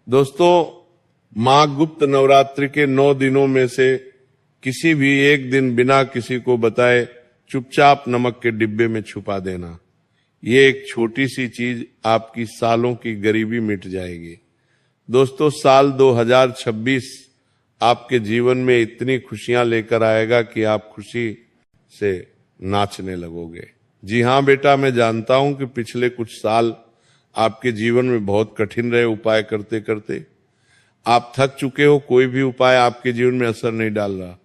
दोस्तों, माँ गुप्त नवरात्रि के 9 दिनों में से किसी भी एक दिन बिना किसी को बताए चुपचाप नमक के डिब्बे में छुपा देना, ये एक छोटी सी चीज आपकी सालों की गरीबी मिट जाएगी। दोस्तों, साल 2026 आपके जीवन में इतनी खुशियां लेकर आएगा कि आप खुशी से नाचने लगोगे। जी हाँ बेटा, मैं जानता हूं कि पिछले कुछ साल आपके जीवन में बहुत कठिन रहे। उपाय करते करते आप थक चुके हो, कोई भी उपाय आपके जीवन में असर नहीं डाल रहा।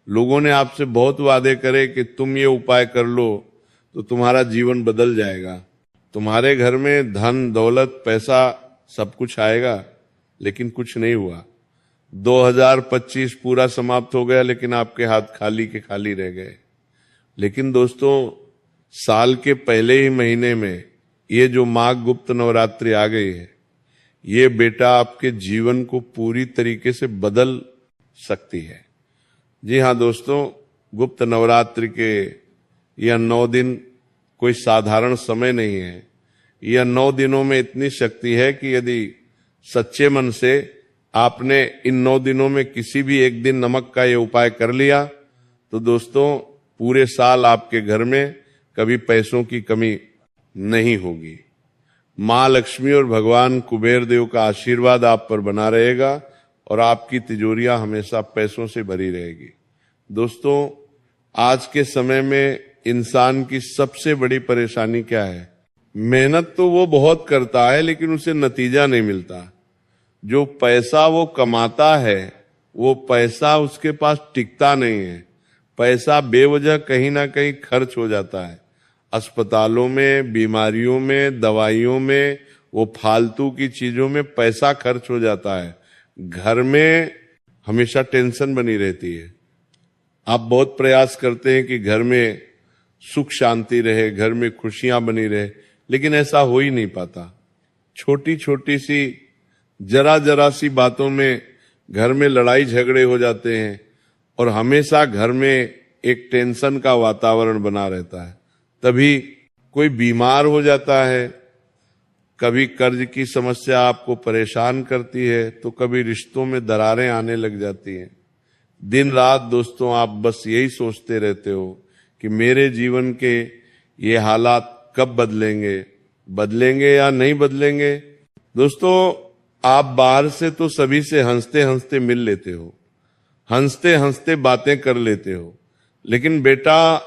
लोगों ने आपसे बहुत वादे करे कि तुम ये उपाय कर लो तो तुम्हारा जीवन बदल जाएगा, तुम्हारे घर में धन दौलत पैसा सब कुछ आएगा, लेकिन कुछ नहीं हुआ। 2025 पूरा समाप्त हो गया, लेकिन आपके हाथ खाली के खाली रह गए। लेकिन दोस्तों, साल के पहले ही महीने में ये जो माघ गुप्त नवरात्रि आ गई है, ये बेटा आपके जीवन को पूरी तरीके से बदल सकती है। जी हाँ दोस्तों, गुप्त नवरात्रि के यह 9 दिन कोई साधारण समय नहीं है। यह 9 दिनों में इतनी शक्ति है कि यदि सच्चे मन से आपने इन 9 दिनों में किसी भी एक दिन नमक का ये उपाय कर लिया तो दोस्तों, पूरे साल आपके घर में कभी पैसों की कमी नहीं होगी। माँ लक्ष्मी और भगवान कुबेर देव का आशीर्वाद आप पर बना रहेगा और आपकी तिजोरियां हमेशा पैसों से भरी रहेगी। दोस्तों, आज के समय में इंसान की सबसे बड़ी परेशानी क्या है? मेहनत तो वो बहुत करता है, लेकिन उसे नतीजा नहीं मिलता। जो पैसा वो कमाता है, वो पैसा उसके पास टिकता नहीं है। पैसा बेवजह कहीं ना कहीं खर्च हो जाता है। अस्पतालों में, बीमारियों में, दवाइयों में, वो फालतू की चीजों में पैसा खर्च हो जाता है। घर में हमेशा टेंशन बनी रहती है। आप बहुत प्रयास करते हैं कि घर में सुख शांति रहे, घर में खुशियां बनी रहे, लेकिन ऐसा हो ही नहीं पाता। छोटी छोटी सी जरा जरा सी बातों में घर में लड़ाई झगड़े हो जाते हैं और हमेशा घर में एक टेंशन का वातावरण बना रहता है। तभी कोई बीमार हो जाता है, कभी कर्ज की समस्या आपको परेशान करती है, तो कभी रिश्तों में दरारें आने लग जाती हैं। दिन रात दोस्तों, आप बस यही सोचते रहते हो कि मेरे जीवन के ये हालात कब बदलेंगे या नहीं बदलेंगे। दोस्तों, आप बाहर से तो सभी से हंसते हंसते मिल लेते हो, हंसते हंसते बातें कर लेते हो, लेकिन बेटा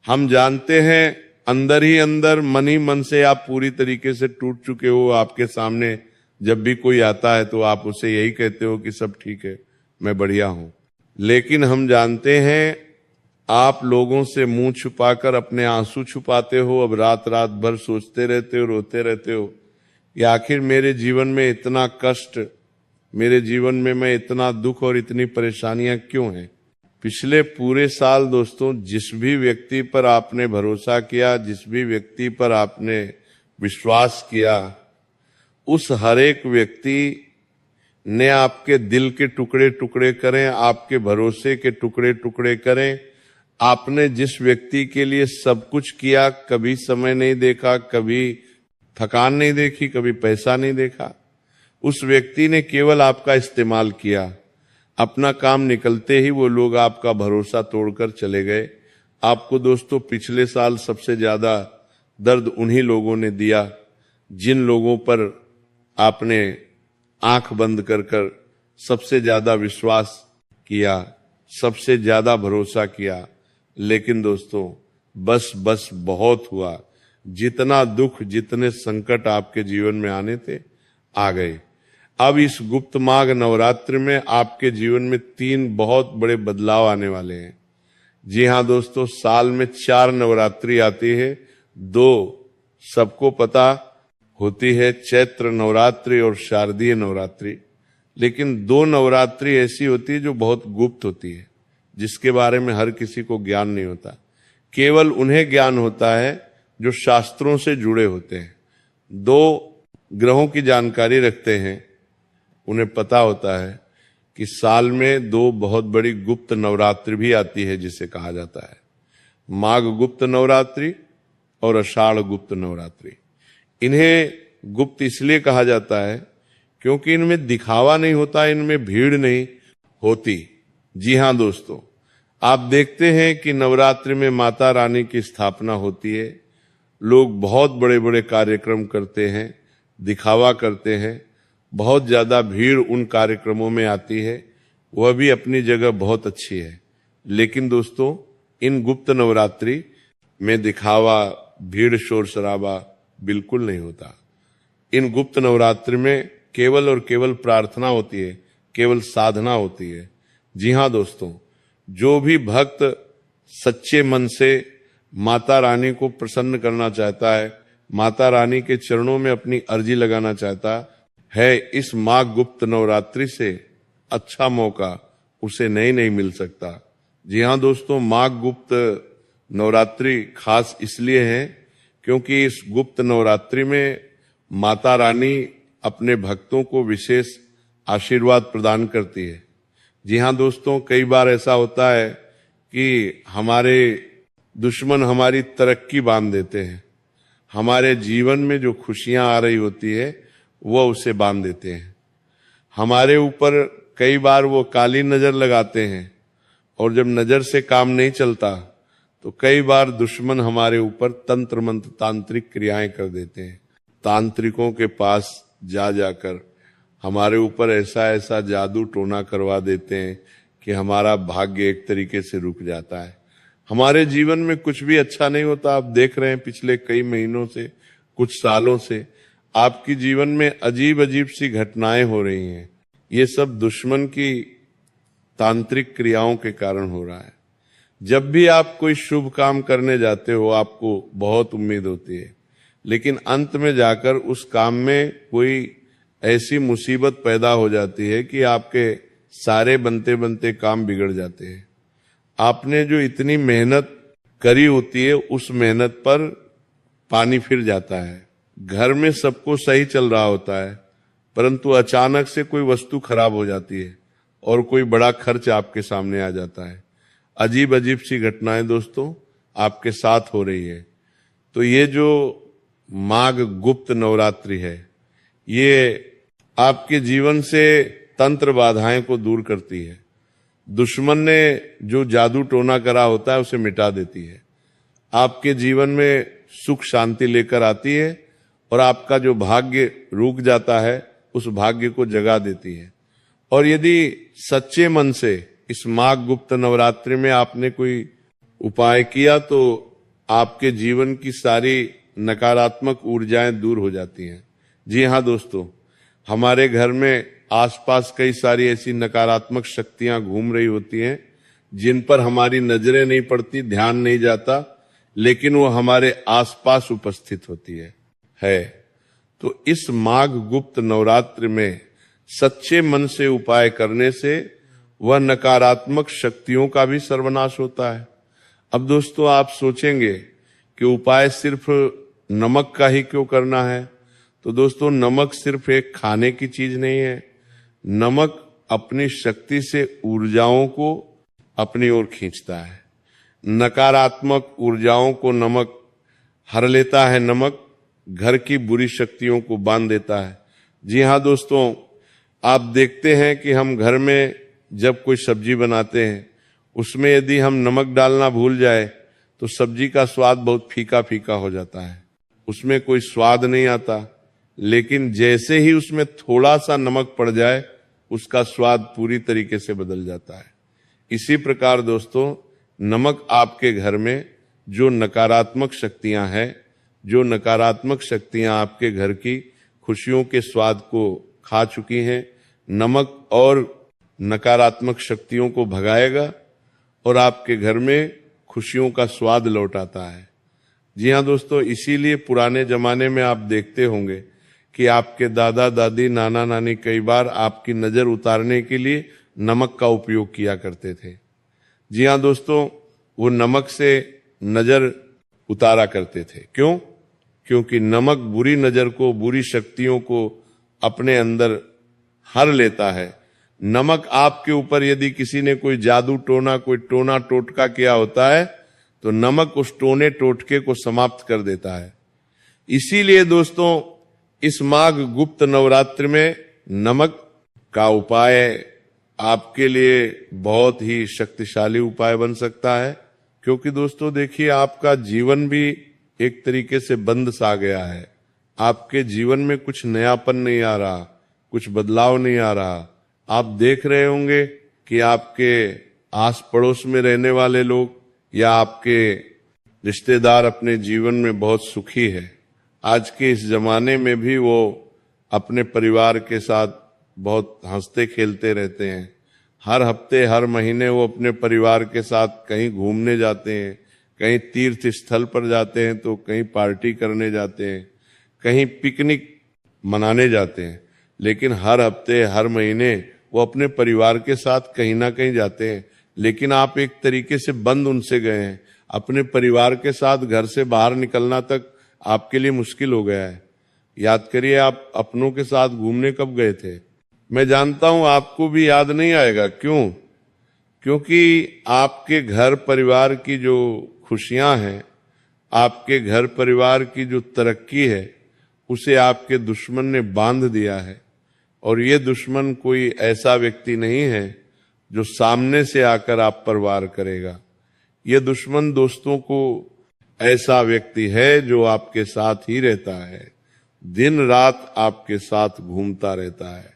हम जानते हैं अंदर ही अंदर, मन ही मन से आप पूरी तरीके से टूट चुके हो। आपके सामने जब भी कोई आता है तो आप उसे यही कहते हो कि सब ठीक है, मैं बढ़िया हूं। लेकिन हम जानते हैं आप लोगों से मुंह छुपाकर अपने आंसू छुपाते हो। अब रात रात भर सोचते रहते हो, रोते रहते हो कि आखिर मेरे जीवन में इतना कष्ट, मेरे जीवन में मैं इतना दुख और इतनी परेशानियां क्यों हैं। पिछले पूरे साल दोस्तों, जिस भी व्यक्ति पर आपने भरोसा किया, जिस भी व्यक्ति पर आपने विश्वास किया, उस हर एक व्यक्ति ने आपके दिल के टुकड़े टुकड़े करें, आपके भरोसे के टुकड़े टुकड़े करें। आपने जिस व्यक्ति के लिए सब कुछ किया, कभी समय नहीं देखा, कभी थकान नहीं देखी, कभी पैसा नहीं देखा, उस व्यक्ति ने केवल आपका इस्तेमाल किया। अपना काम निकलते ही वो लोग आपका भरोसा तोड़कर चले गए। आपको दोस्तों पिछले साल सबसे ज्यादा दर्द उन्हीं लोगों ने दिया जिन लोगों पर आपने आंख बंद कर कर सबसे ज्यादा विश्वास किया, सबसे ज्यादा भरोसा किया। लेकिन दोस्तों, बस बहुत हुआ। जितना दुख, जितने संकट आपके जीवन में आने थे, आ गए। अब इस गुप्त माघ नवरात्रि में आपके जीवन में 3 बहुत बड़े बदलाव आने वाले हैं। जी हाँ दोस्तों, साल में 4 नवरात्रि आती है। 2 सबको पता होती है, चैत्र नवरात्रि और शारदीय नवरात्रि। लेकिन 2 नवरात्रि ऐसी होती है जो बहुत गुप्त होती है, जिसके बारे में हर किसी को ज्ञान नहीं होता। केवल उन्हें ज्ञान होता है जो शास्त्रों से जुड़े होते हैं, 2 ग्रहों की जानकारी रखते हैं। उन्हें पता होता है कि साल में 2 बहुत बड़ी गुप्त नवरात्रि भी आती है, जिसे कहा जाता है माघ गुप्त नवरात्रि और आषाढ़ गुप्त नवरात्रि। इन्हें गुप्त इसलिए कहा जाता है क्योंकि इनमें दिखावा नहीं होता, इनमें भीड़ नहीं होती। जी हाँ दोस्तों, आप देखते हैं कि नवरात्रि में माता रानी की स्थापना होती है। लोग बहुत बड़े बड़े कार्यक्रम करते हैं, दिखावा करते हैं, बहुत ज्यादा भीड़ उन कार्यक्रमों में आती है, वह भी अपनी जगह बहुत अच्छी है। लेकिन दोस्तों, इन गुप्त नवरात्रि में दिखावा, भीड़, शोर शराबा बिल्कुल नहीं होता। इन गुप्त नवरात्रि में केवल और केवल प्रार्थना होती है, केवल साधना होती है। जी हाँ दोस्तों, जो भी भक्त सच्चे मन से माता रानी को प्रसन्न करना चाहता है, माता रानी के चरणों में अपनी अर्जी लगाना चाहता है, इस माघ गुप्त नवरात्रि से अच्छा मौका उसे नहीं मिल सकता। जी हाँ दोस्तों, माघ गुप्त नवरात्रि खास इसलिए है क्योंकि इस गुप्त नवरात्रि में माता रानी अपने भक्तों को विशेष आशीर्वाद प्रदान करती है। जी हाँ दोस्तों, कई बार ऐसा होता है कि हमारे दुश्मन हमारी तरक्की बांध देते हैं, हमारे जीवन में जो खुशियां आ रही होती है वह उसे बांध देते हैं। हमारे ऊपर कई बार वो काली नजर लगाते हैं, और जब नजर से काम नहीं चलता तो कई बार दुश्मन हमारे ऊपर तंत्र मंत्र तांत्रिक क्रियाएं कर देते हैं। तांत्रिकों के पास जा जाकर हमारे ऊपर ऐसा ऐसा जादू टोना करवा देते हैं कि हमारा भाग्य एक तरीके से रुक जाता है। हमारे जीवन में कुछ भी अच्छा नहीं होता। आप देख रहे हैं पिछले कई महीनों से, कुछ सालों से आपकी जीवन में अजीब अजीब सी घटनाएं हो रही हैं। ये सब दुश्मन की तांत्रिक क्रियाओं के कारण हो रहा है। जब भी आप कोई शुभ काम करने जाते हो, आपको बहुत उम्मीद होती है, लेकिन अंत में जाकर उस काम में कोई ऐसी मुसीबत पैदा हो जाती है कि आपके सारे बनते बनते काम बिगड़ जाते हैं। आपने जो इतनी मेहनत करी होती है, उस मेहनत पर पानी फिर जाता है। घर में सब कुछ सही चल रहा होता है, परंतु अचानक से कोई वस्तु खराब हो जाती है और कोई बड़ा खर्च आपके सामने आ जाता है। अजीब अजीब सी घटनाएं दोस्तों आपके साथ हो रही है। तो ये जो माघ गुप्त नवरात्रि है, ये आपके जीवन से तंत्र बाधाएं को दूर करती है। दुश्मन ने जो जादू टोना करा होता है उसे मिटा देती है। आपके जीवन में सुख शांति लेकर आती है और आपका जो भाग्य रुक जाता है उस भाग्य को जगा देती है। और यदि सच्चे मन से इस माघ गुप्त नवरात्रि में आपने कोई उपाय किया तो आपके जीवन की सारी नकारात्मक ऊर्जाएं दूर हो जाती हैं। जी हाँ दोस्तों, हमारे घर में आसपास कई सारी ऐसी नकारात्मक शक्तियां घूम रही होती हैं जिन पर हमारी नजरें नहीं पड़ती, ध्यान नहीं जाता, लेकिन वो हमारे आसपास उपस्थित होती है। तो इस माघ गुप्त नवरात्रि में सच्चे मन से उपाय करने से वह नकारात्मक शक्तियों का भी सर्वनाश होता है। अब दोस्तों आप सोचेंगे कि उपाय सिर्फ नमक का ही क्यों करना है? तो दोस्तों, नमक सिर्फ एक खाने की चीज नहीं है। नमक अपनी शक्ति से ऊर्जाओं को अपनी ओर खींचता है। नकारात्मक ऊर्जाओं को नमक हर लेता है। नमक घर की बुरी शक्तियों को बांध देता है। जी हाँ दोस्तों, आप देखते हैं कि हम घर में जब कोई सब्जी बनाते हैं, उसमें यदि हम नमक डालना भूल जाए तो सब्जी का स्वाद बहुत फीका फीका हो जाता है, उसमें कोई स्वाद नहीं आता। लेकिन जैसे ही उसमें थोड़ा सा नमक पड़ जाए, उसका स्वाद पूरी तरीके से बदल जाता है। इसी प्रकार दोस्तों, नमक आपके घर में जो नकारात्मक शक्तियां हैं, जो नकारात्मक शक्तियां आपके घर की खुशियों के स्वाद को खा चुकी हैं, नमक और नकारात्मक शक्तियों को भगाएगा और आपके घर में खुशियों का स्वाद लौट आता है। जी हाँ दोस्तों, इसीलिए पुराने जमाने में आप देखते होंगे कि आपके दादा दादी, नाना नानी कई बार आपकी नजर उतारने के लिए नमक का उपयोग किया करते थे। जी हाँ दोस्तों, वो नमक से नजर उतारा करते थे। क्यों? क्योंकि नमक बुरी नजर को, बुरी शक्तियों को अपने अंदर हर लेता है। नमक आपके ऊपर यदि किसी ने कोई जादू टोना, कोई टोना टोटका किया होता है तो नमक उस टोने टोटके को समाप्त कर देता है। इसीलिए दोस्तों, इस माघ गुप्त नवरात्रि में नमक का उपाय आपके लिए बहुत ही शक्तिशाली उपाय बन सकता है। क्योंकि दोस्तों देखिए, आपका जीवन भी एक तरीके से बंद सा गया है। आपके जीवन में कुछ नयापन नहीं आ रहा, कुछ बदलाव नहीं आ रहा। आप देख रहे होंगे कि आपके आस पड़ोस में रहने वाले लोग या आपके रिश्तेदार अपने जीवन में बहुत सुखी है। आज के इस जमाने में भी वो अपने परिवार के साथ बहुत हंसते खेलते रहते हैं। हर हफ्ते हर महीने वो अपने परिवार के साथ कहीं घूमने जाते हैं, कहीं तीर्थ स्थल पर जाते हैं, तो कहीं पार्टी करने जाते हैं, कहीं पिकनिक मनाने जाते हैं। लेकिन हर हफ्ते हर महीने वो अपने परिवार के साथ कहीं ना कहीं जाते हैं। लेकिन आप एक तरीके से बंद उनसे गए हैं। अपने परिवार के साथ घर से बाहर निकलना तक आपके लिए मुश्किल हो गया है। याद करिए, आप अपनों के साथ घूमने कब गए थे? मैं जानता हूं आपको भी याद नहीं आएगा। क्यों? क्योंकि आपके घर परिवार की जो खुशियां हैं, आपके घर परिवार की जो तरक्की है, उसे आपके दुश्मन ने बांध दिया है। और ये दुश्मन कोई ऐसा व्यक्ति नहीं है जो सामने से आकर आप पर वार करेगा। ये दुश्मन दोस्तों को ऐसा व्यक्ति है जो आपके साथ ही रहता है, दिन रात आपके साथ घूमता रहता है।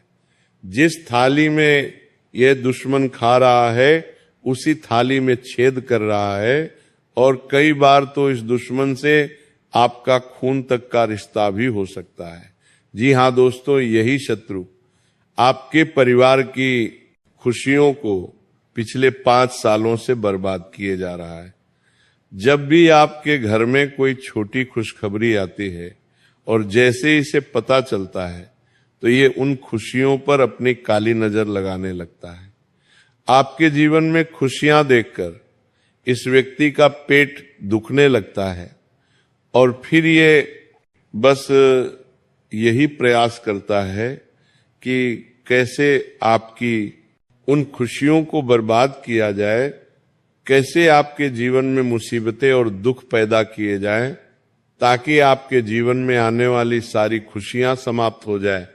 जिस थाली में यह दुश्मन खा रहा है, उसी थाली में छेद कर रहा है। और कई बार तो इस दुश्मन से आपका खून तक का रिश्ता भी हो सकता है। जी हाँ दोस्तों, यही शत्रु आपके परिवार की खुशियों को पिछले 5 सालों से बर्बाद किए जा रहा है। जब भी आपके घर में कोई छोटी खुशखबरी आती है और जैसे इसे पता चलता है, तो ये उन खुशियों पर अपनी काली नजर लगाने लगता है। आपके जीवन में खुशियां देखकर इस व्यक्ति का पेट दुखने लगता है और फिर ये बस यही प्रयास करता है कि कैसे आपकी उन खुशियों को बर्बाद किया जाए, कैसे आपके जीवन में मुसीबतें और दुख पैदा किए जाएं, ताकि आपके जीवन में आने वाली सारी खुशियां समाप्त हो जाए।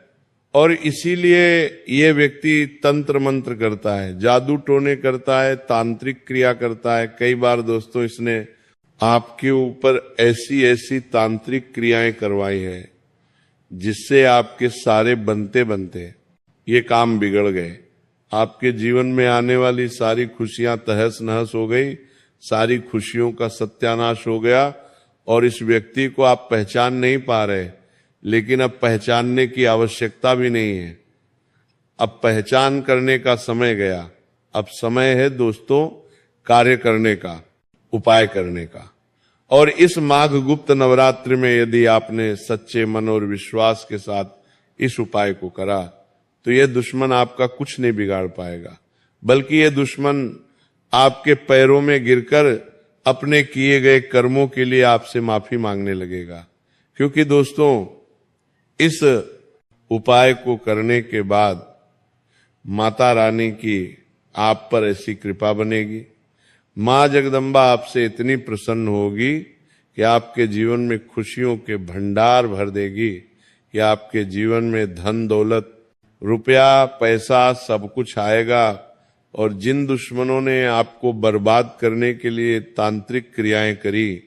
और इसीलिए ये व्यक्ति तंत्र मंत्र करता है, जादू टोने करता है, तांत्रिक क्रिया करता है। कई बार दोस्तों इसने आपके ऊपर ऐसी ऐसी तांत्रिक क्रियाएं करवाई है जिससे आपके सारे बनते बनते ये काम बिगड़ गए। आपके जीवन में आने वाली सारी खुशियां तहस नहस हो गई, सारी खुशियों का सत्यानाश हो गया। और इस व्यक्ति को आप पहचान नहीं पा रहे, लेकिन अब पहचानने की आवश्यकता भी नहीं है। अब पहचान करने का समय गया। अब समय है दोस्तों कार्य करने का, उपाय करने का। और इस माघ गुप्त नवरात्रि में यदि आपने सच्चे मन और विश्वास के साथ इस उपाय को करा, तो यह दुश्मन आपका कुछ नहीं बिगाड़ पाएगा, बल्कि यह दुश्मन आपके पैरों में गिरकर अपने किए गए कर्मों के लिए आपसे माफी मांगने लगेगा। क्योंकि दोस्तों, इस उपाय को करने के बाद माता रानी की आप पर ऐसी कृपा बनेगी, मां जगदम्बा आपसे इतनी प्रसन्न होगी कि आपके जीवन में खुशियों के भंडार भर देगी, कि आपके जीवन में धन दौलत रुपया पैसा सब कुछ आएगा। और जिन दुश्मनों ने आपको बर्बाद करने के लिए तांत्रिक क्रियाएं करी,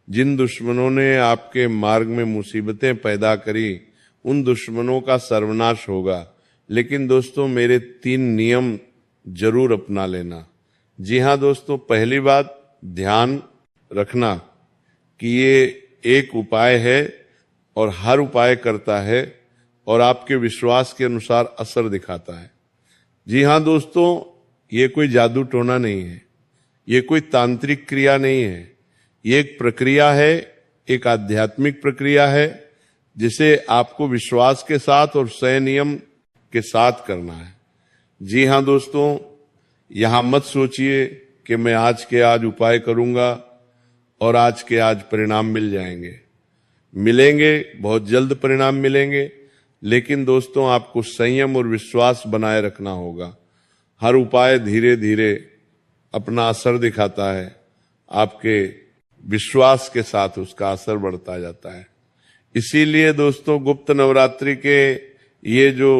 जिन दुश्मनों ने आपके मार्ग में मुसीबतें पैदा करी, उन दुश्मनों का सर्वनाश होगा। लेकिन दोस्तों, मेरे 3 नियम जरूर अपना लेना। जी हाँ दोस्तों, पहली बात ध्यान रखना कि ये एक उपाय है और हर उपाय करता है और आपके विश्वास के अनुसार असर दिखाता है। जी हाँ दोस्तों, ये कोई जादू टोना नहीं है, ये कोई तांत्रिक क्रिया नहीं है, ये एक प्रक्रिया है, एक आध्यात्मिक प्रक्रिया है, जिसे आपको विश्वास के साथ और संयम के साथ करना है। जी हाँ दोस्तों, यहां मत सोचिए कि मैं आज के आज उपाय करूंगा और आज के आज परिणाम मिल जाएंगे। मिलेंगे, बहुत जल्द परिणाम मिलेंगे, लेकिन दोस्तों आपको संयम और विश्वास बनाए रखना होगा। हर उपाय धीरे धीरे अपना असर दिखाता है, आपके विश्वास के साथ उसका असर बढ़ता जाता है। इसीलिए दोस्तों, गुप्त नवरात्रि के ये जो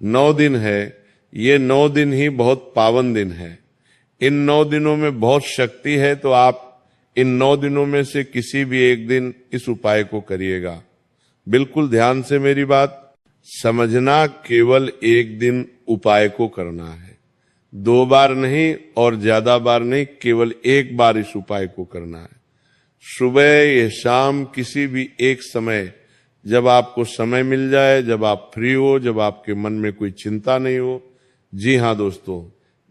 9 दिन है, ये 9 दिन ही बहुत पावन दिन है। इन 9 दिनों में बहुत शक्ति है, तो आप इन 9 दिनों में से किसी भी एक दिन इस उपाय को करिएगा। बिल्कुल ध्यान से मेरी बात समझना, केवल एक दिन उपाय को करना है, 2 बार नहीं और ज्यादा बार नहीं, केवल एक बार इस उपाय को करना है। सुबह या शाम किसी भी एक समय, जब आपको समय मिल जाए, जब आप फ्री हो, जब आपके मन में कोई चिंता नहीं हो। जी हाँ दोस्तों,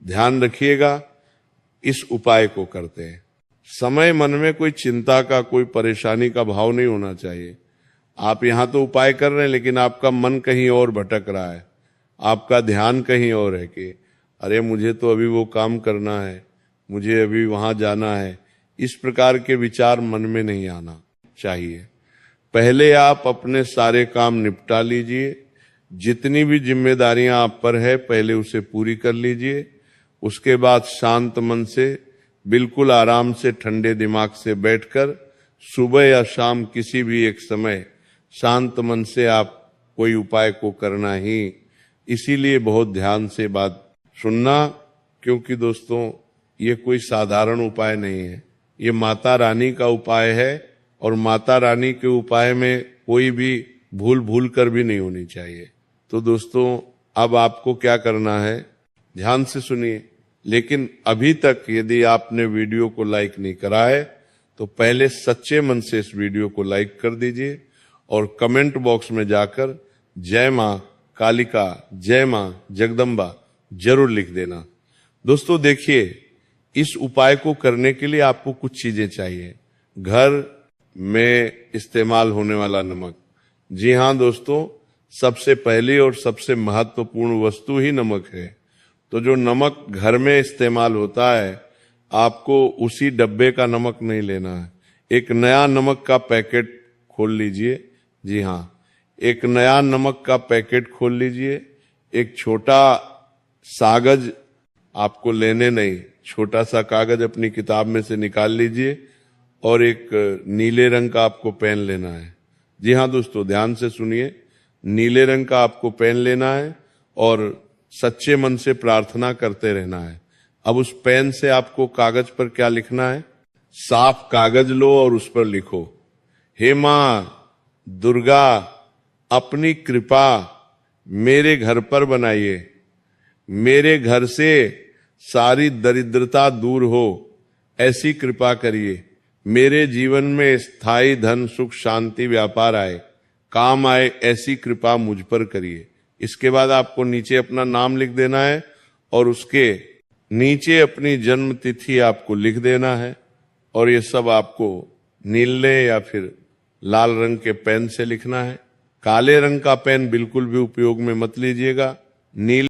ध्यान रखिएगा, इस उपाय को करते हैं समय मन में कोई चिंता का, कोई परेशानी का भाव नहीं होना चाहिए। आप यहां तो उपाय कर रहे हैं, लेकिन आपका मन कहीं और भटक रहा है, आपका ध्यान कहीं और है कि अरे मुझे तो अभी वो काम करना है, मुझे अभी वहां जाना है। इस प्रकार के विचार मन में नहीं आना चाहिए। पहले आप अपने सारे काम निपटा लीजिए, जितनी भी जिम्मेदारियां आप पर है पहले उसे पूरी कर लीजिए। उसके बाद शांत मन से, बिल्कुल आराम से, ठंडे दिमाग से बैठकर सुबह या शाम किसी भी एक समय शांत मन से आप कोई उपाय को करना ही। इसीलिए बहुत ध्यान से बात सुनना, क्योंकि दोस्तों ये कोई साधारण उपाय नहीं है, ये माता रानी का उपाय है, और माता रानी के उपाय में कोई भी भूल कर भी नहीं होनी चाहिए। तो दोस्तों अब आपको क्या करना है, ध्यान से सुनिए। लेकिन अभी तक यदि आपने वीडियो को लाइक नहीं करा है तो पहले सच्चे मन से इस वीडियो को लाइक कर दीजिए और कमेंट बॉक्स में जाकर जय मां कालिका, जय मां जगदम्बा जरूर लिख देना। दोस्तों देखिए, इस उपाय को करने के लिए आपको कुछ चीजें चाहिए। घर में इस्तेमाल होने वाला नमक, जी हाँ दोस्तों, सबसे पहली और सबसे महत्वपूर्ण वस्तु ही नमक है। तो जो नमक घर में इस्तेमाल होता है, आपको उसी डब्बे का नमक नहीं लेना है। एक नया नमक का पैकेट खोल लीजिए। जी हाँ, एक नया नमक का पैकेट खोल लीजिए। एक छोटा कागज आपको लेने नहीं, छोटा सा कागज अपनी किताब में से निकाल लीजिए और एक नीले रंग का आपको पेन लेना है। जी हाँ दोस्तों, ध्यान से सुनिए, नीले रंग का आपको पेन लेना है और सच्चे मन से प्रार्थना करते रहना है। अब उस पेन से आपको कागज पर क्या लिखना है, साफ कागज लो और उस पर लिखो, हे मां दुर्गा अपनी कृपा मेरे घर पर बनाइए, मेरे घर से सारी दरिद्रता दूर हो ऐसी कृपा करिए, मेरे जीवन में स्थायी धन सुख शांति व्यापार आए, काम आए, ऐसी कृपा मुझ पर करिए। इसके बाद आपको नीचे अपना नाम लिख देना है और उसके नीचे अपनी जन्म तिथि आपको लिख देना है। और ये सब आपको नीले या फिर लाल रंग के पेन से लिखना है। काले रंग का पेन बिल्कुल भी उपयोग में मत लीजिएगा। नीले